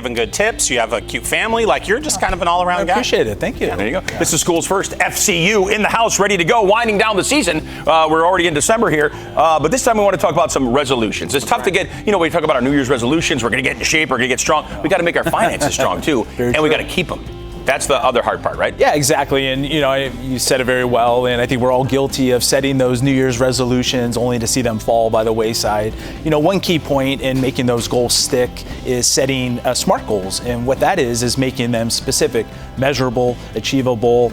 giving good tips, you have a cute family, like you're just kind of an all-around guy. I appreciate it. Thank you. There you go. Yeah. This is Schools First FCU in the house, ready to go, winding down the season. We're already in December here, but this time we want to talk about some resolutions. It's tough to get, we talk about our New Year's resolutions, we're going to get into shape, we're going to get strong. We got to make our finances strong too, and we got to keep them. That's the other hard part, right? Yeah, exactly. And, you said it very well. And I think we're all guilty of setting those New Year's resolutions only to see them fall by the wayside. One key point in making those goals stick is setting SMART goals. And what that is making them specific, measurable, achievable,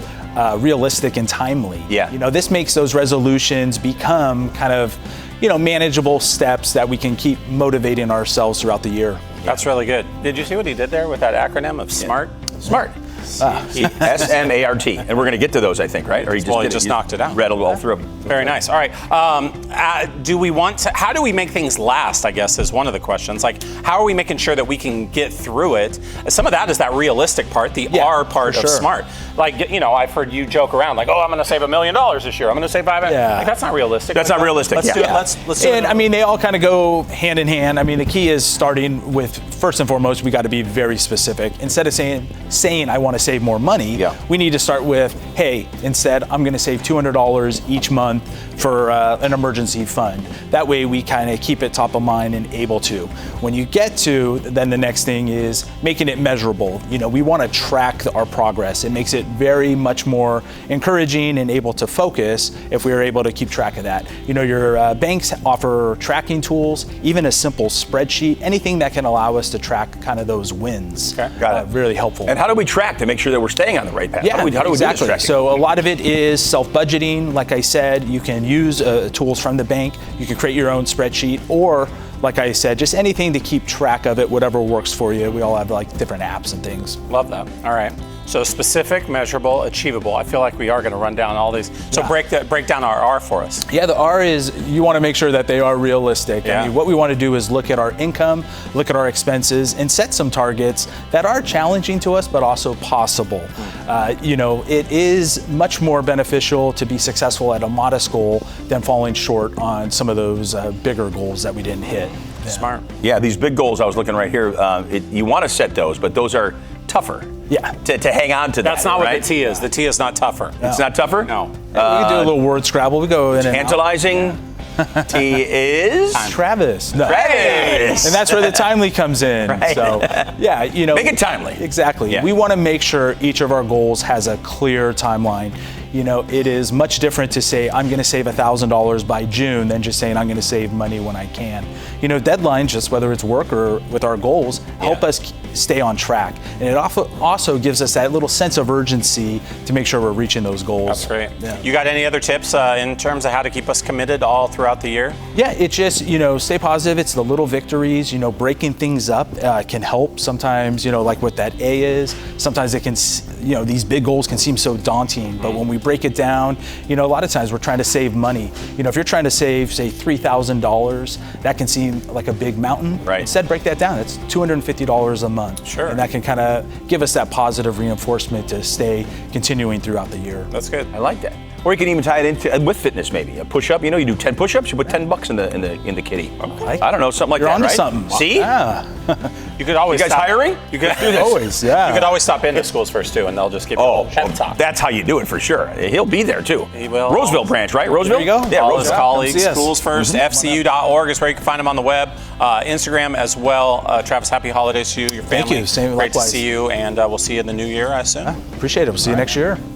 realistic, and timely. Yeah. This makes those resolutions become kind of, manageable steps that we can keep motivating ourselves throughout the year. That's really good. Did you see what he did there with that acronym of SMART? SMART. S-M-A-R-T. And we're going to get to those, I think, right? Or he just knocked it out. Read it all through. Very nice. All right. How do we make things last, I guess, is one of the questions. Like, how are we making sure that we can get through it? Some of that is that realistic part, the R part of SMART. Like, I've heard you joke around, like, I'm going to save $1 million this year. I'm going to save $5 million. Yeah. Like, that's not realistic. That's not realistic. Let's do it. Let's do it. And, they all kind of go hand in hand. The key is starting with, first and foremost, we got to be very specific. Instead of saying I want to save more money, we need to start with, hey, instead, I'm going to save $200 each month for an emergency fund. That way we kind of keep it top of mind and able to. When you get to, then the next thing is making it measurable. We want to track our progress. It makes it very much more encouraging and able to focus if we are able to keep track of that. Your banks offer tracking tools, even a simple spreadsheet, anything that can allow us to track kind of those wins. Okay. Got it. Really helpful. And how do we track to make sure that we're staying on the right path? Yeah, how do we do this tracking? So a lot of it is self-budgeting. Like I said, you can use tools from the bank. You can create your own spreadsheet, or like I said, just anything to keep track of it, whatever works for you. We all have different apps and things. Love that. All right. So specific, measurable, achievable. I feel like we are going to run down all these. So break down our R for us. Yeah, the R is you want to make sure that they are realistic. Yeah. What we want to do is look at our income, look at our expenses, and set some targets that are challenging to us, but also possible. It is much more beneficial to be successful at a modest goal than falling short on some of those bigger goals that we didn't hit. Yeah. Smart. Yeah, these big goals, I was looking right here, you want to set those, but those are tougher. Yeah. To hang on to that. That's not what the T is. The T is not tougher. No. It's not tougher? No. We can do a little word scrabble. We go in tantalizing. T is? Travis. No. Travis. And that's where the timely comes in. Right. So, yeah, Make it timely. Exactly. Yeah. We want to make sure each of our goals has a clear timeline. It is much different to say I'm going to save $1,000 by June than just saying I'm going to save money when I can. Deadlines, just whether it's work or with our goals, help us stay on track. And it also gives us that little sense of urgency to make sure we're reaching those goals. That's great. Yeah. You got any other tips in terms of how to keep us committed all throughout the year? Yeah, it's just, stay positive. It's the little victories, breaking things up can help. Sometimes, like what that A is, sometimes it can, these big goals can seem so daunting, but when we break it down, a lot of times we're trying to save money. If you're trying to save, say, $3,000, that can seem like a big mountain. Right. Instead, break that down. It's $250 a month. Sure. And that can kind of give us that positive reinforcement to stay continuing throughout the year. That's good. I like that. Or you can even tie it into with fitness, maybe a push-up. You do 10 push-ups, you put $10 in the kitty. Okay. I don't know, something like You're that, onto right? something. See? Yeah. You could always You guys stop. hiring? You could do this. Always, yeah. You could always stop into Schools First too, and they'll just give you a whole pep talk. That's how you do it for sure. He'll be there too. He will. Roseville Branch, right? Roseville? There you go. Yeah, All his Roseville. colleagues, Come see us. SchoolsFirstFCU.org is where you can find him on the web. Instagram as well. Travis, happy holidays to you, your family. Thank you. Same Great likewise. to see you, and we'll see you in the new year, I assume. Appreciate it. We'll see you next year.